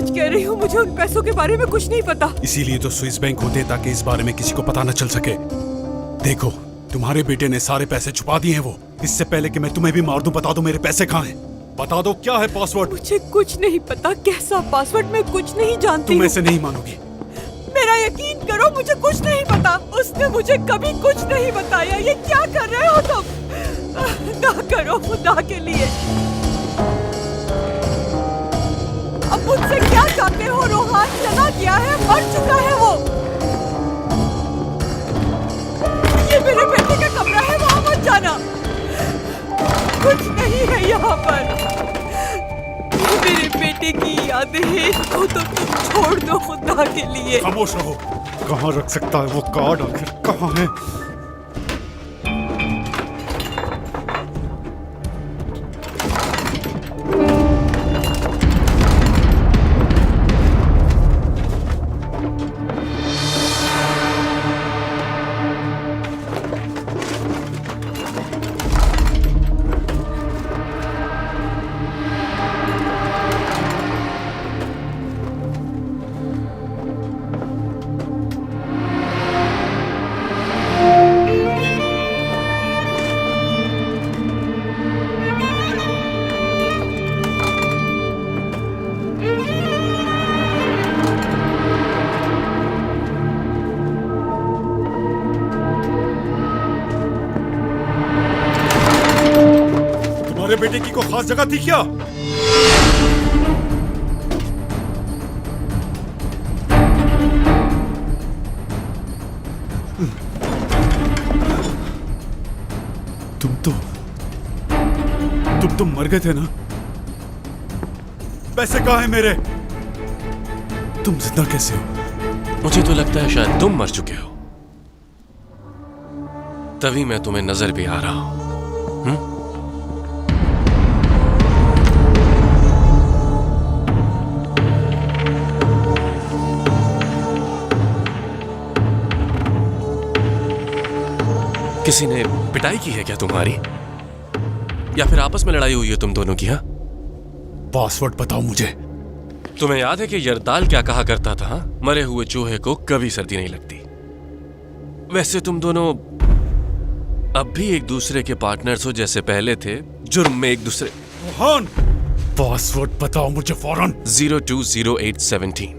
सच कह रही हूँ, मुझे उन पैसों के बारे में कुछ नहीं पता। इसीलिए तो स्विस बैंक होते ताकि इस बारे में किसी को पता न चल सके। देखो, तुम्हारे बेटे ने सारे पैसे छुपा दिए हैं। वो इससे पहले कि मैं तुम्हें भी मार दूं, बता दो मेरे पैसे कहाँ हैं। बता दो क्या है पासवर्ड। मुझे कुछ नहीं पता। कैसा पासवर्ड? मैं कुछ नहीं जानती। तुम ऐसे नहीं मानोगी। मेरा यकीन करो, मुझे कुछ नहीं पता। उसने मुझे कभी कुछ नहीं बताया। ये क्या कर रहे हो तुम? ना करो खुदा के लिए। अब मुझसे क्या चाहते हो? रोहान चला गया है, मर चुका है वो। ये मेरे बेटे का कमरा है, वहां मत जाना। कुछ नहीं है यहाँ पर। ये मेरे बेटे की यादें हैं, इसको तो तुम छोड़ दो खुदा के लिए। खामोश रहो। कहाँ रख सकता है वो कार्ड? आखिर कहाँ है? तुम्हारे बेटे की कोई खास जगह थी क्या? तुम तो मर गए थे ना? पैसे कहाँ हैं मेरे? तुम जिंदा कैसे हो? मुझे तो लगता है शायद तुम मर चुके हो, तभी मैं तुम्हें नजर भी आ रहा हूं। किसी ने पिटाई की है क्या तुम्हारी, या फिर आपस में लड़ाई हुई है तुम दोनों की? हाँ, पासवर्ड बताओ मुझे। तुम्हें याद है कि यरदाल क्या कहा करता था? मरे हुए चूहे को कभी सर्दी नहीं लगती। वैसे तुम दोनों अब भी एक दूसरे के पार्टनर्स हो जैसे पहले थे, जुर्म में एक दूसरे। रोहान, पासवर्ड बताओ मुझे फौरन। 020817,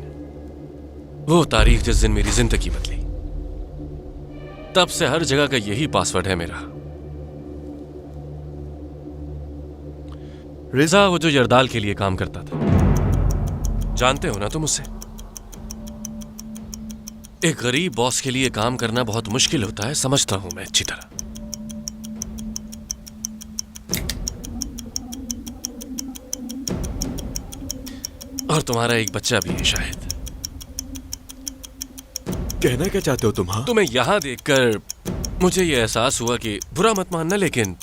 वो तारीख जिस दिन मेरी जिंदगी बदली, तब से हर जगह का यही पासवर्ड है मेरा। रिजा, वो जो यरदाल के लिए काम करता था, जानते हो ना तुम उसे? एक गरीब बॉस के लिए काम करना बहुत मुश्किल होता है, समझता हूं मैं अच्छी तरह। और तुम्हारा एक बच्चा भी है शायद। कहना क्या चाहते हो तुम? हाँ, तुम्हें यहां देखकर मुझे यह एहसास हुआ कि, बुरा मत मानना, लेकिन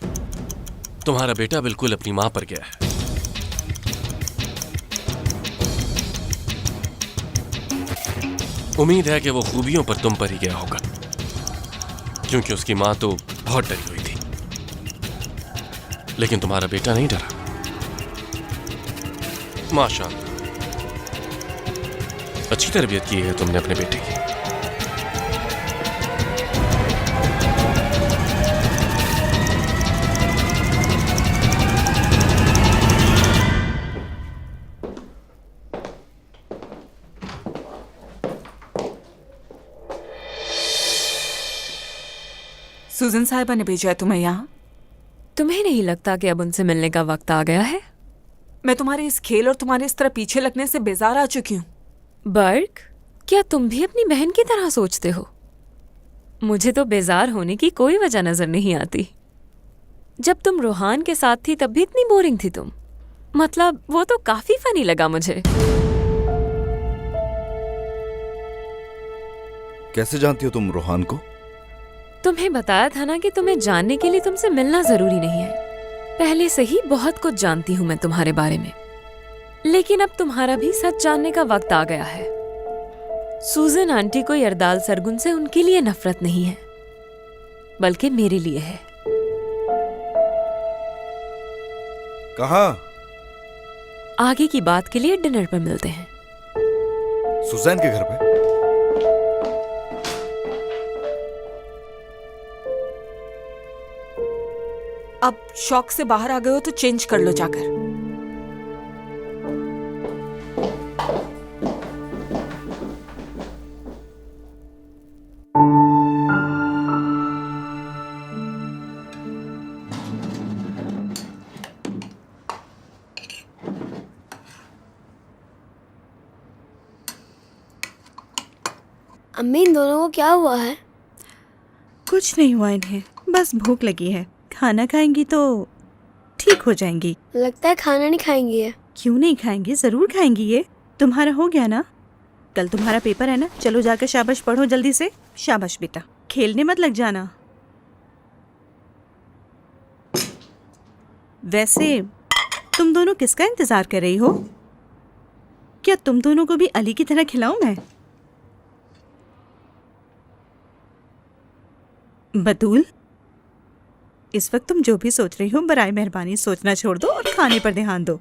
तुम्हारा बेटा बिल्कुल अपनी मां पर गया है। उम्मीद है कि वो खूबियों पर तुम पर ही गया होगा, क्योंकि उसकी मां तो बहुत डरी हुई थी, लेकिन तुम्हारा बेटा नहीं डरा। माशाअल्लाह, अच्छी तरबियत की है तुमने अपने बेटे की। सुजन साहिबा ने भेजा है तुम्हें यहाँ। तुम्हें नहीं लगता कि अब उनसे मिलने का वक्त आ गया है? मैं तुम्हारे इस खेल और तुम्हारे इस तरह पीछे लगने से बेजार आ चुकी हूँ। बर्क, क्या तुम भी अपनी बहन की तरह सोचते हो? मुझे तो बेजार होने की कोई वजह नजर नहीं आती। जब तुम रोहान के साथ थी तब भी इतनी बोरिंग थी तुम। मतलब वो तो काफी फनी लगा मुझे। कैसे जानती हो तुम रोहान को? तुम्हें बताया था ना कि तुम्हें जानने के लिए तुमसे मिलना जरूरी नहीं है। पहले से ही बहुत कुछ जानती हूँ मैं तुम्हारे बारे में, लेकिन अब तुम्हारा भी सच जानने का वक्त आ गया है। सूजन आंटी को यरदाल सरगुन से उनके लिए नफरत नहीं है, बल्कि मेरे लिए है। कहाँ? आगे की बात के लिए डिनर पर मिलते हैं। सुजैन के घर पे? अब शौक से बाहर आ गए हो तो चेंज कर लो जाकर। अम्मी, इन दोनों को क्या हुआ है? कुछ नहीं हुआ इन्हें, बस भूख लगी है। खाना खाएंगी तो ठीक हो जाएंगी। लगता है खाना नहीं खाएंगी है। क्यों नहीं खाएंगी, जरूर खाएंगी। ये तुम्हारा हो गया ना, कल तुम्हारा पेपर है ना, चलो जाकर शाबाश पढ़ो जल्दी से। शाबाश बेटा, खेलने मत लग जाना। वैसे तुम दोनों किसका इंतजार कर रही हो? क्या तुम दोनों को भी अली की तरह खिलाऊं मैं? बतूल, इस वक्त तुम जो भी सोच रही हो बराए मेहरबानी सोचना छोड़ दो और खाने पर ध्यान दो।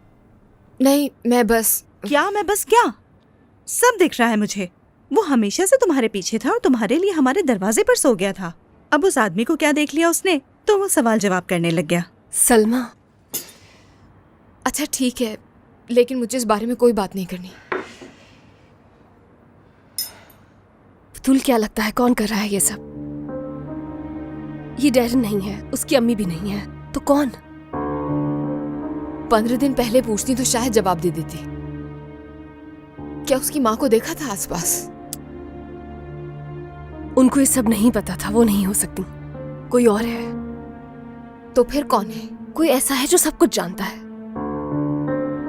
नहीं, मैं बस। क्या मैं बस क्या? सब दिख रहा है मुझे। वो हमेशा से तुम्हारे पीछे था और तुम्हारे लिए हमारे दरवाजे पर सो गया था। अब उस आदमी को क्या देख लिया उसने तो वो सवाल जवाब करने लग गया। सलमा, अच्छा ठीक है, लेकिन मुझे इस बारे में कोई बात नहीं करनी। बतूल, क्या लगता है कौन कर रहा है ये सब? ये डैरन नहीं है, उसकी अम्मी भी नहीं है, तो कौन? 15 दिन पहले पूछती तो शायद जवाब दे देती। क्या उसकी माँ को देखा था आसपास? उनको ये सब नहीं पता था, वो नहीं हो सकती। कोई और है। तो फिर कौन है? कोई ऐसा है जो सब कुछ जानता है।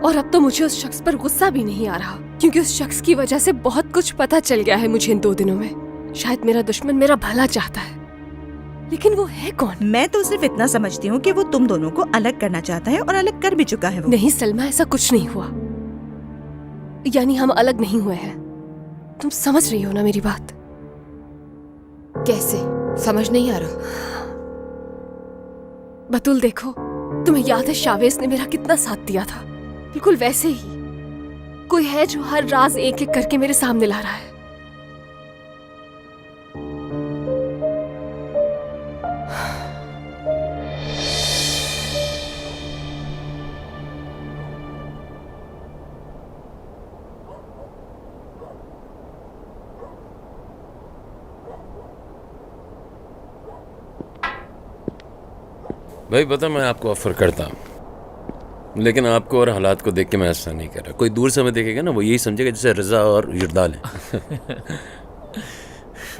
और अब तो मुझे उस शख्स पर गुस्सा भी नहीं आ रहा, क्योंकि उस शख्स की वजह से बहुत कुछ पता चल गया है मुझे इन 2 दिनों में। शायद मेरा दुश्मन मेरा भला चाहता है, लेकिन वो है कौन? मैं तो सिर्फ इतना समझती हूँ कि वो तुम दोनों को अलग करना चाहता है और अलग कर भी चुका है वो। नहीं सलमा, ऐसा कुछ नहीं हुआ। यानी हम अलग नहीं हुए हैं। तुम समझ रही हो ना मेरी बात? कैसे? समझ नहीं आ रहा। बतूल देखो, तुम्हें याद है शावेज ने मेरा कितना साथ दिया था? बिल्कुल वैसे ही कोई है जो हर राज एक एक करके मेरे सामने ला रहा है। भाई पता, मैं आपको ऑफर करता हूँ, लेकिन आपको और हालात को देख के मैं ऐसा नहीं कर रहा। कोई दूर से हमें देखेगा ना, वो यही समझेगा जैसे रजा और यरदाल है।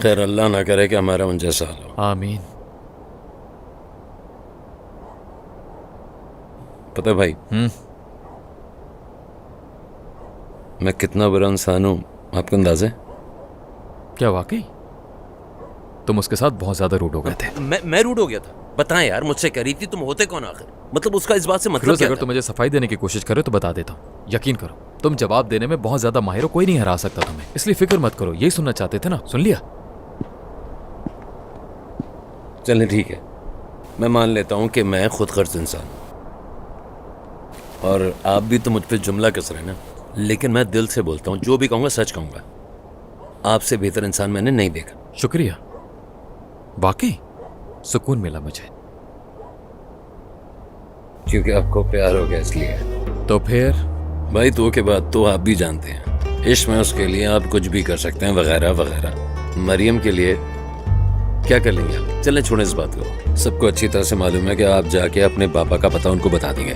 खैर, अल्लाह ना करे कि हमारा उन जैसा हाल हो। आमीन। पता है भाई, मैं कितना बुरा इंसान हूँ आपको अंदाजा है? क्या वाकई? तुम उसके साथ बहुत ज्यादा रूड हो गए थे। मैं रूड हो गया था? बताएं यार, मुझसे कह रही थी तुम होते कौन आखिर? मतलब उसका इस बात से मतलब क्या अगर था? तुम मुझे सफाई देने की कोशिश करो तो बता देता हूँ। यकीन करो, तुम जवाब देने में बहुत ज्यादा माहिर हो, कोई नहीं हरा सकता तुम्हें, इसलिए फिक्र मत करो। यही सुनना चाहते थे ना, सुन लिया। चलें ठीक है, मैं मान लेता हूँ कि मैं खुद गर्ज इंसान हूँ और आप भी तो मुझ पर जुमला कस रहे हैं ना, लेकिन मैं दिल से बोलता हूँ, जो भी कहूँगा सच कहूँगा। आपसे बेहतर इंसान मैंने नहीं देखा। शुक्रिया, वाकई सुकून मिला मुझे। क्योंकि आपको प्यार हो गया इसलिए। तो फिर भाई, तो के बाद तो आप भी जानते हैं, इश्क में उसके लिए आप कुछ भी कर सकते हैं, वगैरह वगैरह। मरियम के लिए क्या कर लेंगे आप? चलें छोड़ें इस बात को। सबको अच्छी तरह से मालूम है कि आप जाके अपने पापा का पता उनको बता देंगे।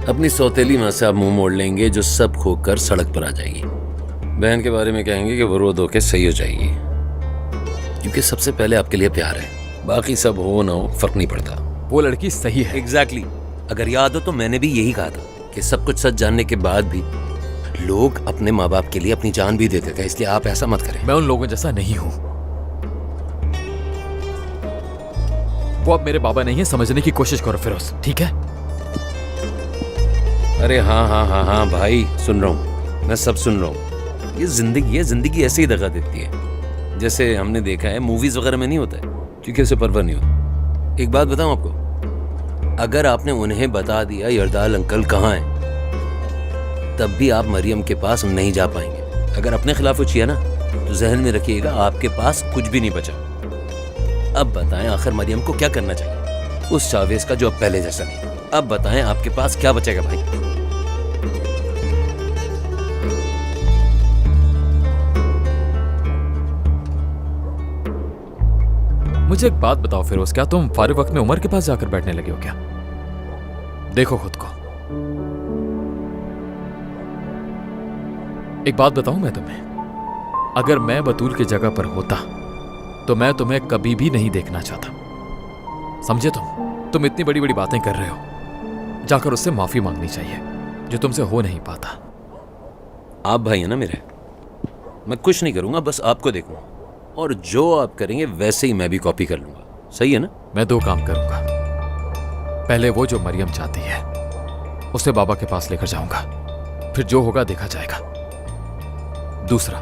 अपनी सौतेली माँ से आप मुंह मोड़ लेंगे जो सब खोकर सड़क पर आ जाएगी। बहन के बारे में कहेंगे कि वो रो धो के सही हो जाएगी, क्योंकि सबसे पहले आपके लिए प्यार है। बाकी सब हो ना हो फर्क नहीं पड़ता। वो लड़की सही है। एग्जैक्टली। अगर याद हो तो मैंने भी यही कहा था कि सब कुछ सच जानने के बाद भी लोग अपने माँ बाप के लिए अपनी जान भी देते थे, इसलिए आप ऐसा मत करें। मैं उन लोगों जैसा नहीं हूं। वो अब मेरे बाबा नहीं है, समझने की कोशिश करो फिरोज, ठीक है? अरे हाँ हाँ हाँ हाँ भाई, सुन रहा हूँ, मैं सब सुन रहा हूँ। ये जिंदगी है, जिंदगी ऐसे ही दगा देती है, जैसे हमने देखा है मूवीज वगैरह में नहीं होता है, क्योंकि उसे परवाह नहीं होती। एक बात बताऊं आपको, अगर आपने उन्हें बता दिया यरदाल अंकल कहाँ हैं, तब भी आप मरियम के पास नहीं जा पाएंगे। अगर अपने खिलाफ कुछ किया ना तो जहन में रखिएगा आपके पास कुछ भी नहीं बचा। अब बताएं आखिर मरियम को क्या करना चाहिए, उस चावेज का जो अब पहले जैसा नहीं। अब बताएं आपके पास क्या बचेगा भाई। मुझे एक बात बताओ फिरोज, क्या तुम फारिग वक्त में उमर के पास जाकर बैठने लगे हो क्या? देखो खुद को। एक बात बताऊं मैं तुम्हें, अगर मैं बतूल की जगह पर होता तो मैं तुम्हें कभी भी नहीं देखना चाहता। समझे तुम इतनी बड़ी बड़ी बातें कर रहे हो, जाकर उससे माफी मांगनी चाहिए जो तुमसे हो नहीं पाता। आप भाई है ना मेरे, मैं कुछ नहीं करूंगा, बस आपको देखूंगा और जो आप करेंगे वैसे ही मैं भी कॉपी कर लूंगा। सही है ना? मैं 2 काम करूंगा। पहले वो जो मरियम चाहती है उसे बाबा के पास लेकर जाऊंगा, फिर जो होगा देखा जाएगा। दूसरा,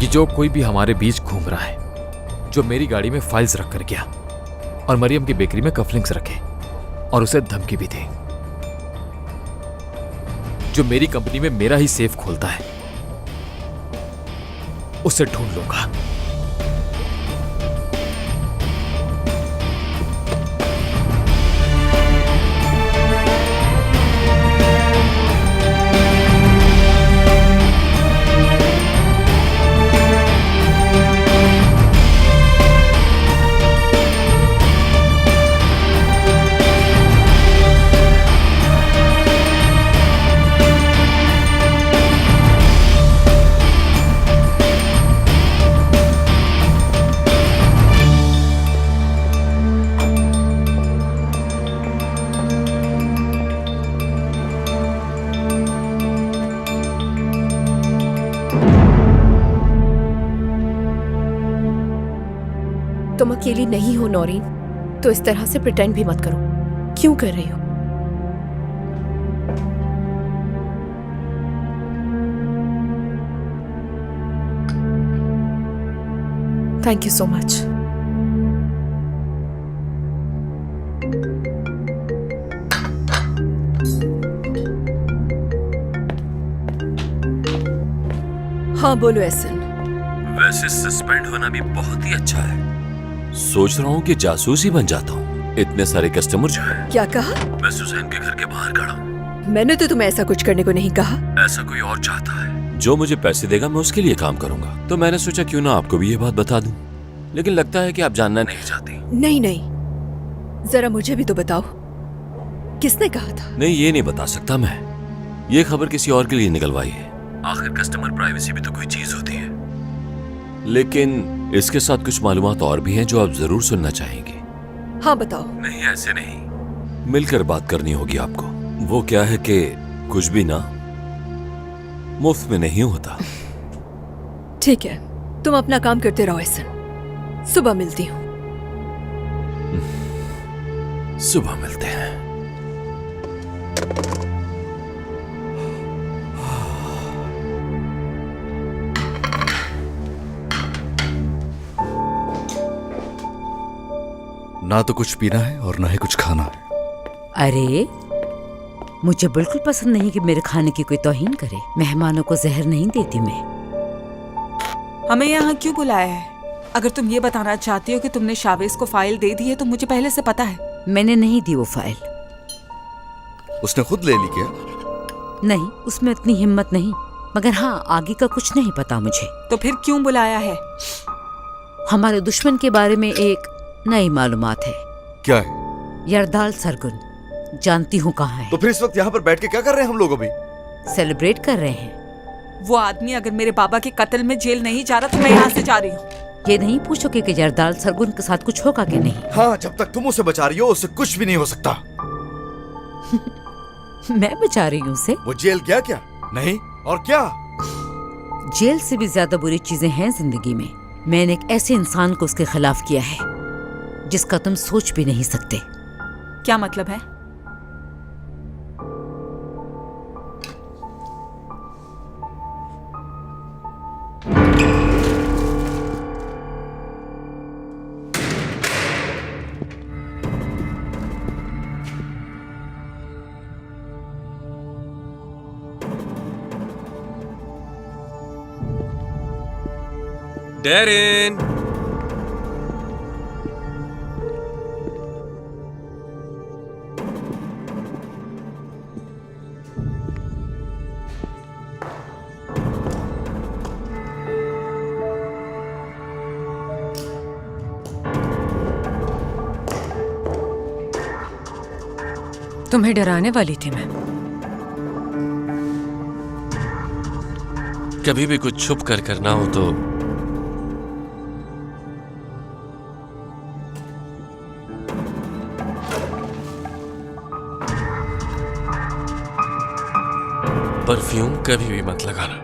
ये जो कोई भी हमारे बीच घूम रहा है, जो मेरी गाड़ी में फाइल्स रख कर गया और मरियम की बेकरी में कफलिंग्स रखे और उसे धमकी भी दी, जो मेरी कंपनी में मेरा ही सेफ खोलता है, उसे ढूंढ लूंगा। तुम अकेली नहीं हो नौरीन, तो इस तरह से प्रिटेंड भी मत करो। क्यों कर रही हो? Thank you so much. हाँ बोलो एहसन। वैसे सस्पेंड होना भी बहुत ही अच्छा है। सोच रहा हूँ कि जासूस ही बन जाता हूँ। इतने सारे कस्टमर जो है। क्या कहा? मैं सुजैन के घर के बाहर खड़ा हूँ। मैंने तो तुम्हें ऐसा कुछ करने को नहीं कहा। ऐसा कोई और चाहता है। जो मुझे पैसे देगा मैं उसके लिए काम करूंगा। तो मैंने सोचा क्यों ना आपको भी ये बात बता दूं। लेकिन लगता है कि आप जानना नहीं चाहती। नहीं नहीं, जरा मुझे भी तो बताओ, किसने कहा था? नहीं, ये नहीं बता सकता मैं। ये खबर किसी और के लिए निकलवाई है। आखिर कस्टमर प्राइवेसी भी तो कोई चीज होती है। लेकिन इसके साथ कुछ मालूमात और भी हैं जो आप जरूर सुनना चाहेंगे। हाँ बताओ। नहीं ऐसे नहीं, मिलकर बात करनी होगी आपको। वो क्या है कि कुछ भी ना मुफ्त में नहीं होता। ठीक है, तुम अपना काम करते रहो एहसन। सुबह मिलती हूँ। सुबह मिलते हैं। ना तो कुछ पीना है और ना ही कुछ खाना है। अरे मुझे बिल्कुल पसंद नहीं कि मेरे खाने की कोई तौहीन करे। मेहमानों को जहर नहीं देती मैं। हमें यहाँ क्यों बुलाया है? अगर तुम ये बताना चाहती हो कि तुमने शावेज को फाइल दे दी है तो मुझे पहले से पता है। मैंने नहीं दी वो फाइल। उसने खुद ले ली क्या? नहीं, उसमें इतनी हिम्मत नहीं, मगर हाँ आगे का कुछ नहीं पता मुझे। तो फिर क्यों बुलाया है? हमारे दुश्मन के बारे में एक नई मालूमात है। क्या है? यरदाल सरगुन, जानती हूँ कहाँ है। तो फिर इस वक्त यहाँ पर बैठ के क्या कर रहे हैं हम लोग? अभी सेलिब्रेट कर रहे हैं। वो आदमी अगर मेरे बाबा के कत्ल में जेल नहीं जा रहा तो मैं यहाँ से जा रही हूँ। ये नहीं पूछोगे कि यरदाल सरगुन के साथ कुछ होगा कि नहीं? हाँ, जब तक तुम उसे बचा रही हो उससे कुछ भी नहीं हो सकता। मैं बचा रही हूँ उसे? वो जेल गया क्या? नहीं और क्या? जेल से भी ज्यादा बुरी चीजें हैं जिंदगी में। मैंने एक ऐसे इंसान को उसके खिलाफ किया है जिसका तुम सोच भी नहीं सकते। क्या मतलब है? डेरिन। तुम्हें डराने वाली थी मैं। कभी भी कुछ छुप कर करना हो तो परफ्यूम कभी भी मत लगाना।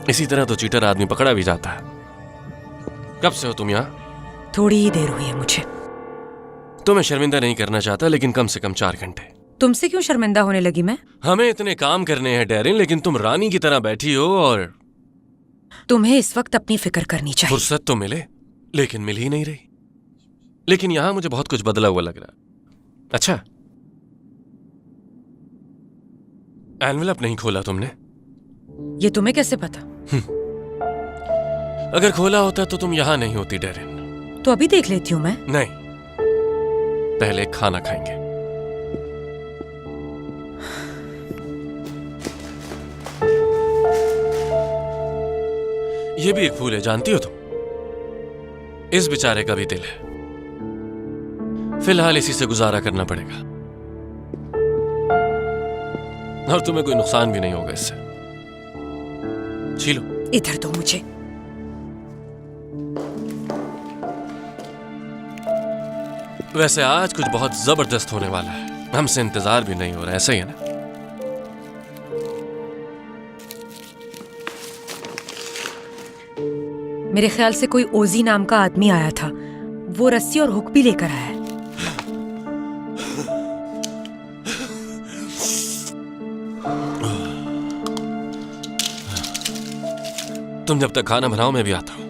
इसी तरह तो चीटर आदमी पकड़ा भी जाता है। कब से हो तुम यहां? थोड़ी ही देर हुई है मुझे। तो मैं शर्मिंदा नहीं करना चाहता, लेकिन कम से कम 4 घंटे। तुमसे क्यों शर्मिंदा होने लगी मैं? हमें इतने काम करने हैं डेरिन, लेकिन तुम रानी की तरह बैठी हो और तुम्हें इस वक्त अपनी फिक्र करनी चाहिए। फुर्सत तो मिले, लेकिन मिल ही नहीं रही। लेकिन यहां मुझे बहुत कुछ बदला हुआ लग रहा। अच्छा, एनवेलप नहीं खोला तुमने? ये तुम्हें कैसे पता? अगर खोला होता तो तुम यहां नहीं होती डेरिन। तो अभी देख लेती हूँ मैं। नहीं, पहले खाना खाएंगे। ये भी एक फूल है, जानती हो तुम? इस बेचारे का भी दिल है। फिलहाल इसी से गुजारा करना पड़ेगा, और तुम्हें कोई नुकसान भी नहीं होगा इससे। छीलो। इधर दो मुझे। वैसे आज कुछ बहुत जबरदस्त होने वाला है। हमसे इंतजार भी नहीं हो रहा, ऐसा ही है ना? मेरे ख्याल से कोई ओजी नाम का आदमी आया था। वो रस्सी और हुक भी लेकर आया है। तुम जब तक खाना बनाओ मैं भी आता हूं।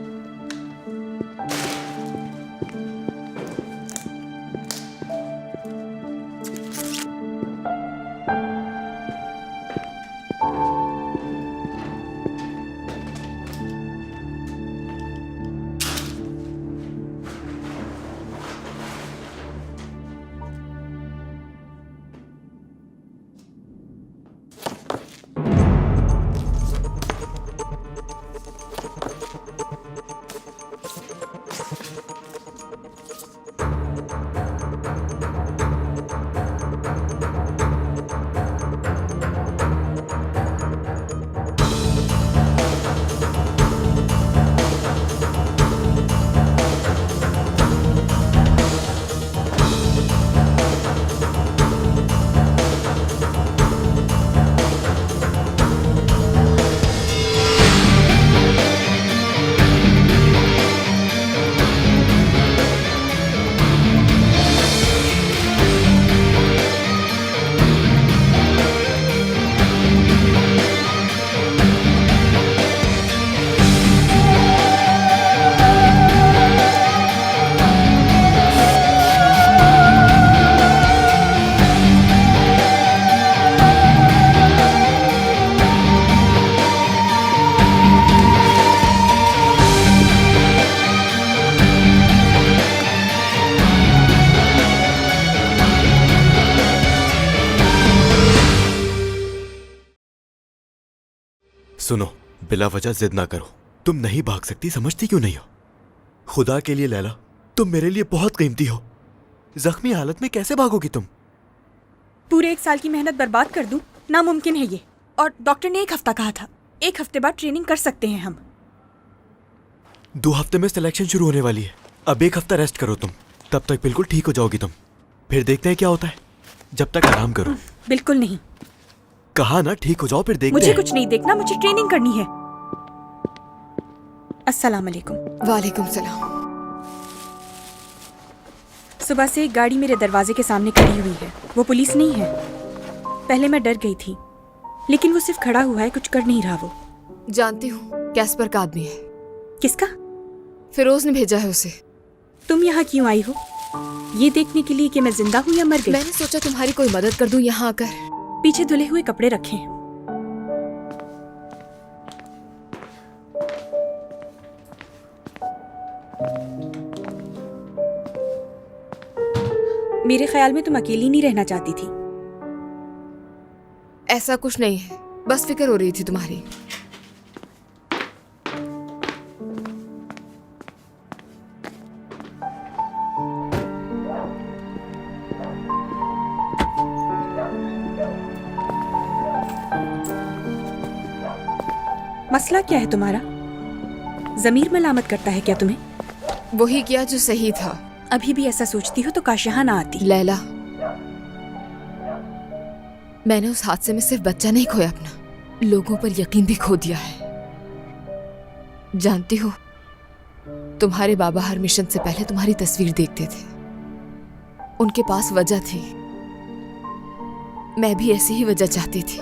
सुनो, बिला वजह जिद ना करो। तुम नहीं भाग सकती, समझती क्यों नहीं हो? खुदा के लिए लैला, तुम मेरे लिए बहुत कीमती हो। जख्मी हालत में कैसे भागोगी तुम? पूरे 1 साल की मेहनत बर्बाद कर दूं? नामुमकिन है ये। और डॉक्टर ने 1 हफ्ता कहा था। 1 हफ्ते बाद ट्रेनिंग कर सकते हैं हम। 2 हफ्ते में सिलेक्शन शुरू होने वाली है। अब 1 हफ्ता रेस्ट करो तुम, तब तक बिल्कुल ठीक हो जाओगी तुम। फिर देखते हैं क्या होता है। जब तक आराम करो। बिल्कुल नहीं। कहा ना ठीक हो जाओ, फिर देखते मुझे हैं। कुछ नहीं देखना, मुझे ट्रेनिंग करनी है। अस्सलाम वालेकुम। वालेकुम सलाम। सुबह से एक गाड़ी मेरे दरवाजे के सामने खड़ी हुई है। वो पुलिस नहीं है। पहले मैं डर गई थी, लेकिन वो सिर्फ खड़ा हुआ है, कुछ कर नहीं रहा। वो जानती हूँ, कैस्पर का आदमी है। किसका? फिरोज ने भेजा है उसे। तुम यहाँ क्यों आई हो? ये देखने के लिए कि मैं जिंदा हूँ या मर गई? मैंने सोचा तुम्हारी कोई मदद कर दूं यहाँ आकर। पीछे धुले हुए कपड़े रखे हैं। मेरे ख्याल में तुम अकेली नहीं रहना चाहती थी। ऐसा कुछ नहीं है, बस फिक्र हो रही थी तुम्हारी। मसला क्या है तुम्हारा? जमीर मलामत करता है क्या तुम्हें? वही किया जो सही था। अभी भी ऐसा सोचती हो तो काश यहाँ ना आती। लैला, मैंने उस हादसे में सिर्फ बच्चा नहीं खोया अपना, लोगों पर यकीन भी खो दिया है। जानती हो, तुम्हारे बाबा हर मिशन से पहले तुम्हारी तस्वीर देखते थे। उनके पास वजह थी, मैं भी ऐसी ही वजह चाहती थी।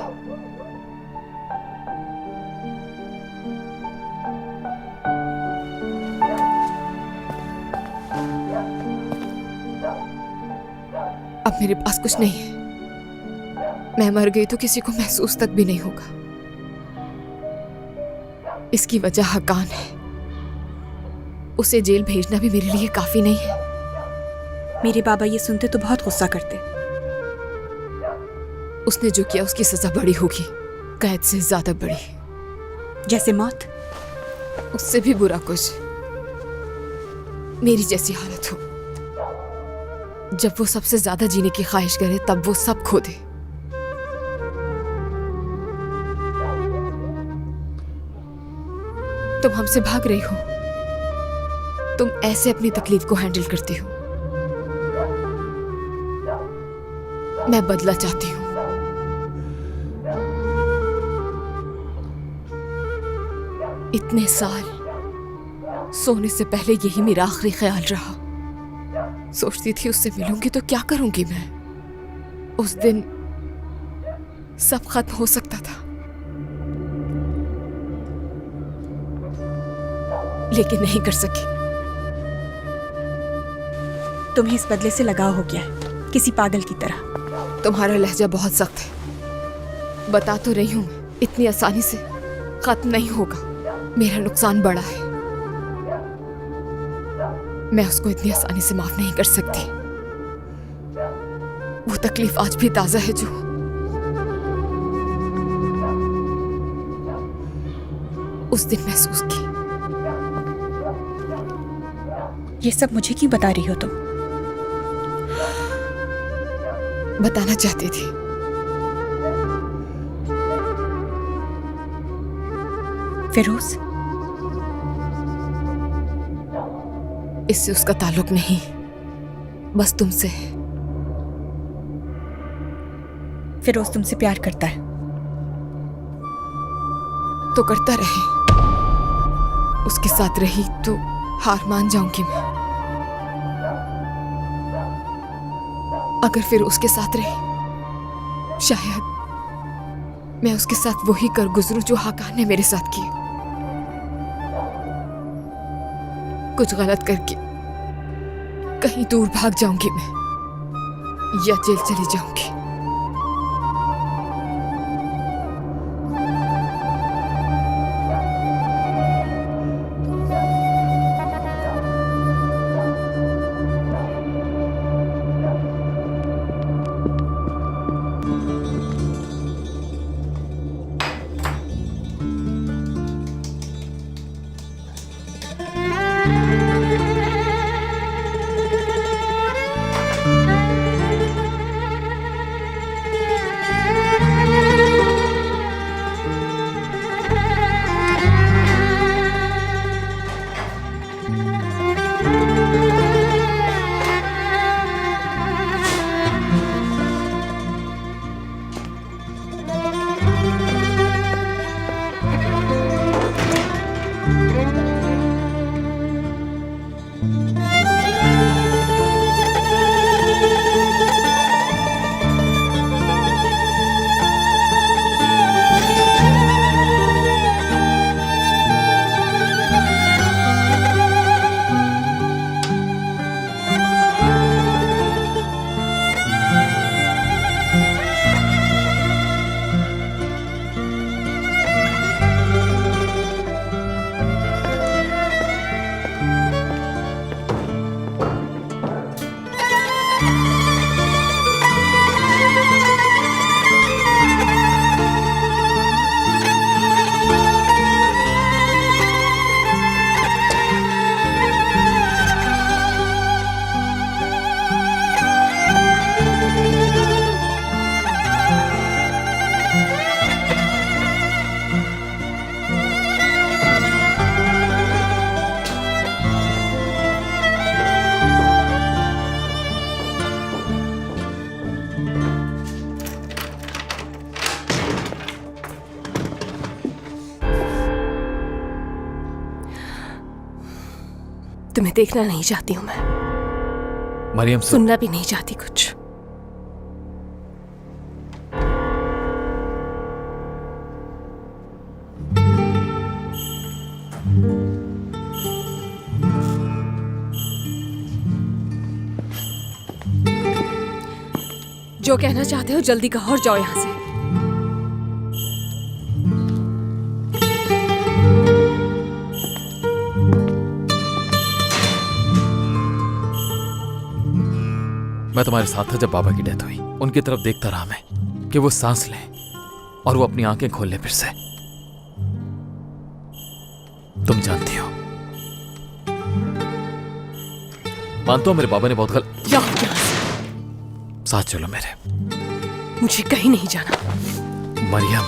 अब मेरे पास कुछ नहीं है। मैं मर गई तो किसी को महसूस तक भी नहीं होगा। इसकी वजह हकान है। उसे जेल भेजना भी मेरे लिए काफी नहीं है। मेरे बाबा ये सुनते तो बहुत गुस्सा करते। उसने जो किया उसकी सजा बड़ी होगी, कैद से ज्यादा बड़ी। जैसे मौत? उससे भी बुरा कुछ, मेरी जैसी हालत हो। जब वो सबसे ज्यादा जीने की ख्वाहिश करे तब वो सब खो दे। तुम हमसे भाग रही हो। तुम ऐसे अपनी तकलीफ को हैंडल करती हो। मैं बदला चाहती हूं। इतने साल सोने से पहले यही मेरा आखिरी ख्याल रहा। सोचती थी उससे मिलूंगी तो क्या करूंगी मैं। उस दिन सब खत्म हो सकता था, लेकिन नहीं कर सकी। तुम्हें इस बदले से लगाव हो गया है, किसी पागल की तरह। तुम्हारा लहजा बहुत सख्त है। बता तो रही हूं मैं, इतनी आसानी से खत्म नहीं होगा। मेरा नुकसान बड़ा है, मैं उसको इतनी आसानी से माफ नहीं कर सकती। वो तकलीफ आज भी ताजा है जो उस दिन महसूस की। ये सब मुझे क्यों बता रही हो तुम? बताना चाहती थी। फिरोज, इससे उसका ताल्लुक नहीं, बस तुमसे है। फिरोज तुमसे प्यार करता है तो करता रहे। उसके साथ रही तो हार मान जाऊंगी मैं। अगर फिर उसके साथ रही, शायद मैं उसके साथ वही कर गुजरूं जो हाकान ने मेरे साथ किया। कुछ गलत करके कहीं दूर भाग जाऊंगी मैं, या जेल चली जाऊंगी। तुम्हें देखना नहीं चाहती हूँ मैं, मरियम सुनना भी नहीं चाहती कुछ। जो कहना चाहते हो जल्दी कहो और जाओ यहां से। मैं तुम्हारे साथ था जब बाबा की डेथ हुई। उनकी तरफ देखता रहा मैं कि वो सांस लें और वो अपनी आंखें खोल ले फिर से। तुम जानती हो, मानता हूं मेरे बाबा ने बहुत गलत। जाओ यहां से। साथ चलो मेरे। मुझे कहीं नहीं जाना। मरियम,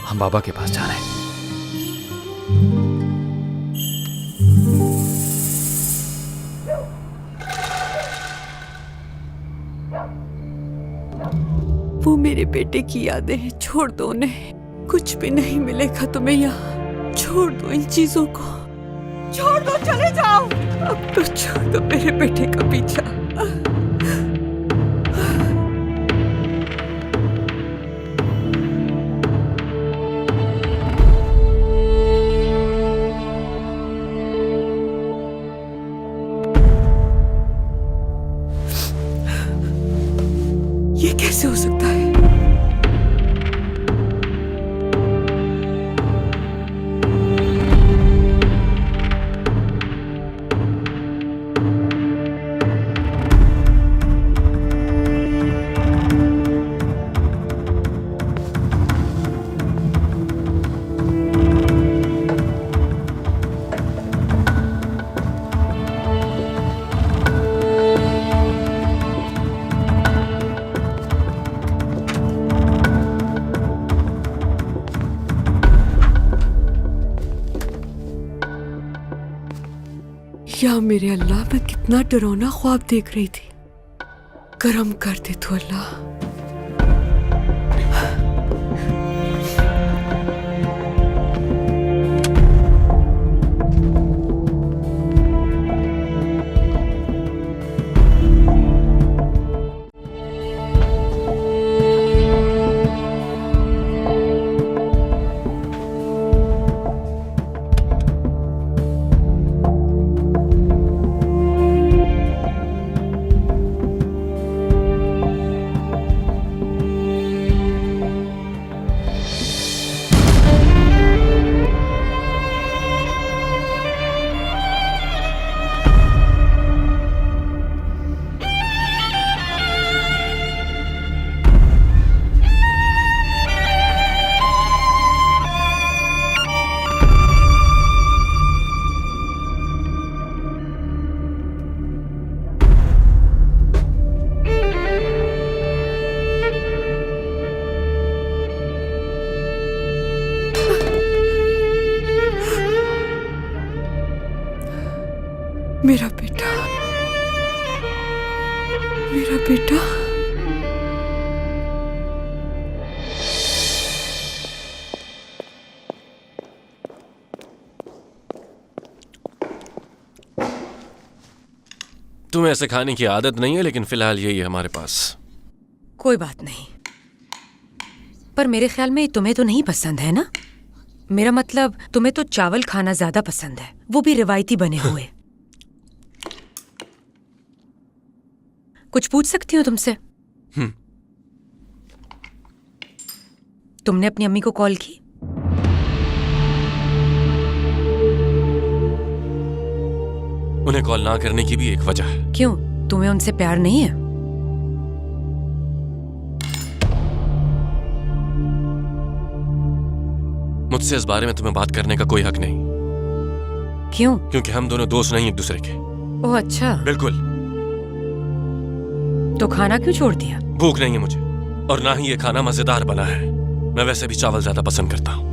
हम बाबा के पास जा रहे हैं। वो मेरे बेटे की यादें हैं, छोड़ दो उन्हें। कुछ भी नहीं मिलेगा तुम्हें यहाँ। छोड़ दो इन चीजों को, छोड़ दो, चले जाओ। अब तो छोड़ दो मेरे बेटे का पीछा। ये कैसे हो सकता है? या मेरे अल्लाह, मैं कितना डरावना ख्वाब देख रही थी। करम कर दे तू अल्लाह। मेरा बेटा, मेरा बेटा। तुम्हें ऐसे खाने की आदत नहीं है, लेकिन फिलहाल यही है हमारे पास। कोई बात नहीं, पर मेरे ख्याल में तुम्हें तो नहीं पसंद है ना? मेरा मतलब तुम्हें तो चावल खाना ज्यादा पसंद है, वो भी रिवायती बने हुए। कुछ पूछ सकती हूँ तुमसे? तुमने अपनी अम्मी को कॉल की? उन्हें कॉल ना करने की भी एक वजह है। क्यों, तुम्हें उनसे प्यार नहीं है? मुझसे इस बारे में तुम्हें बात करने का कोई हक नहीं। क्यों? क्योंकि हम दोनों दोस्त नहीं एक दूसरे के। ओह अच्छा। बिल्कुल। तो खाना क्यों छोड़ दिया? भूख नहीं है मुझे, और ना ही ये खाना मजेदार बना है। मैं वैसे भी चावल ज्यादा पसंद करता हूँ।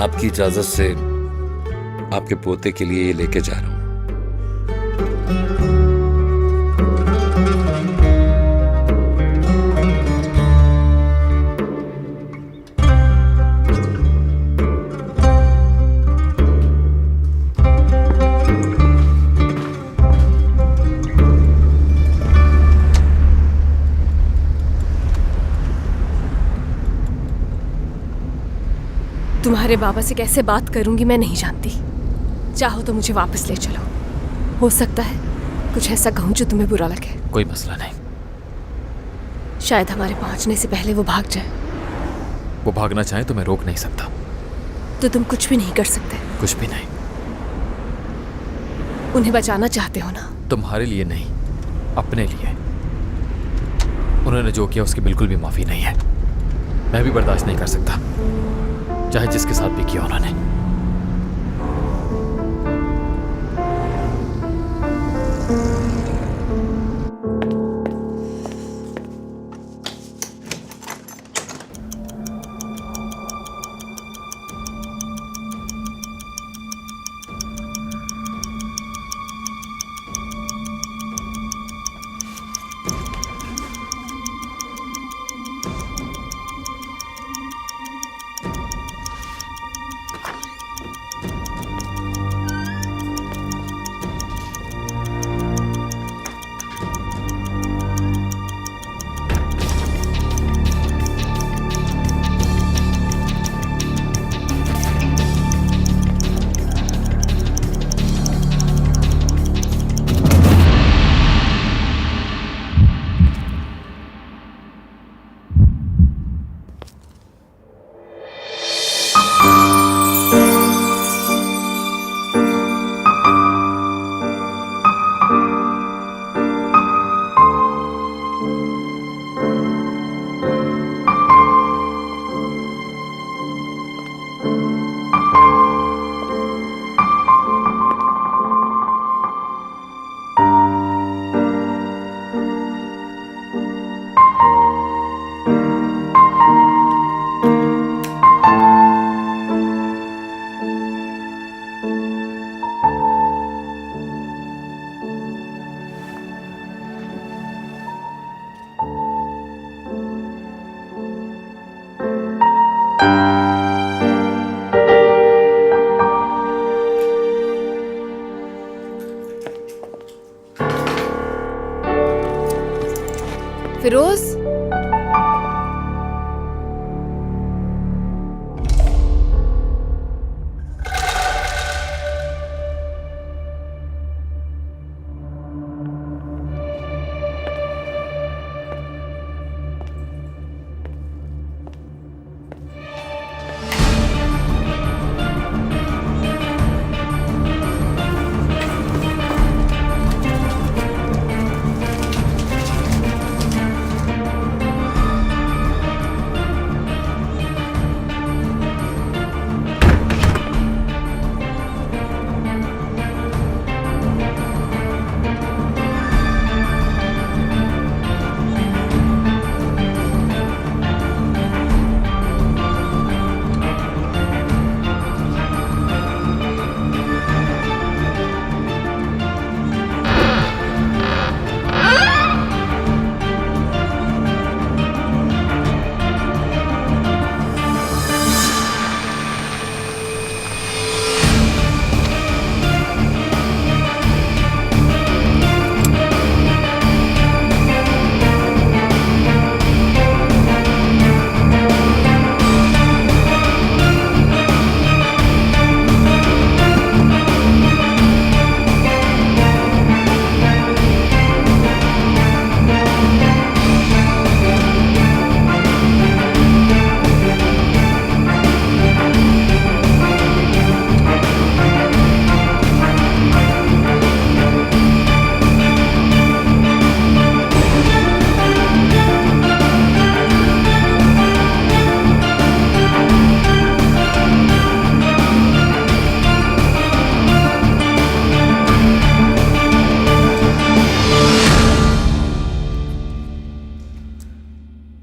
आपकी इजाजत से आपके पोते के लिए ये लेके जा रहा हूं। तुम्हारे बाबा से कैसे बात करूंगी मैं नहीं जानती। चाहो तो मुझे वापस ले चलो। हो सकता है कुछ ऐसा कहूं जो तुम्हें बुरा लगे। कोई मसला नहीं। शायद हमारे पहुंचने से पहले वो भाग जाए। वो भागना चाहे तो मैं रोक नहीं सकता। तो तुम कुछ भी नहीं कर सकते? कुछ भी नहीं। उन्हें बचाना चाहते हो ना? तुम्हारे लिए नहीं, अपने लिए। उन्होंने जो किया उसकी बिल्कुल भी माफी नहीं है। मैं भी बर्दाश्त नहीं कर सकता, चाहे जिसके साथ भी किया उन्होंने। फिरोज,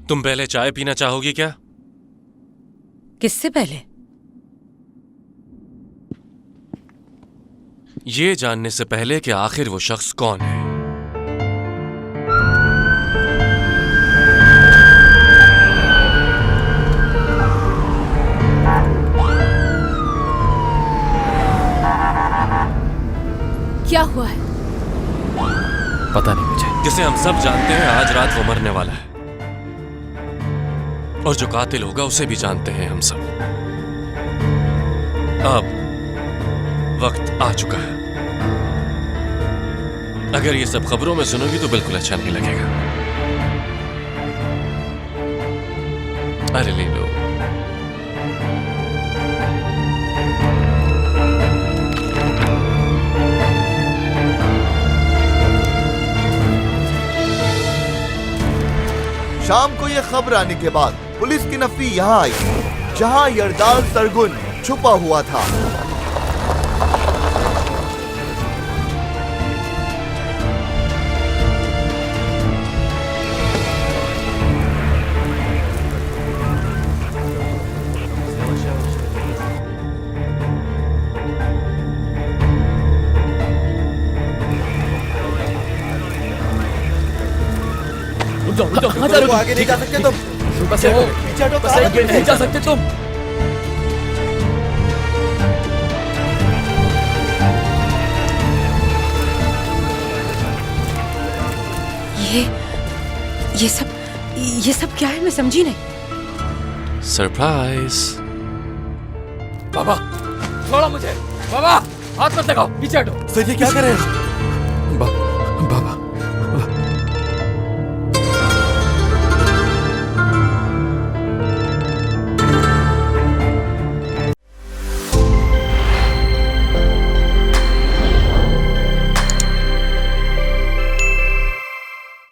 तुम पहले चाय पीना चाहोगी क्या? किससे पहले? ये जानने से पहले कि आखिर वो शख्स कौन है। क्या हुआ है? पता नहीं मुझे। जिसे हम सब जानते हैं आज रात वो मरने वाला है, और जो कातिल होगा उसे भी जानते हैं हम सब। अब वक्त आ चुका है। अगर ये सब खबरों में सुनोगी तो बिल्कुल अच्छा नहीं लगेगा। अरे ले लो। शाम को यह खबर आने के बाद पुलिस की नफरी यहाँ आई, जहाँ यरदाल सरगुन छुपा हुआ था। कहाँ जा रहे हो? आगे नहीं जा सकते तुम। पीछे हटो, पीछे नहीं जा सकते तुम। ये सब क्या है? मैं समझी नहीं। सरप्राइज। बाबा छोड़ो मुझे। बाबा हाथ मत लगाओ, पीछे हटो। सर ये क्या कर रहे हैं? बाबा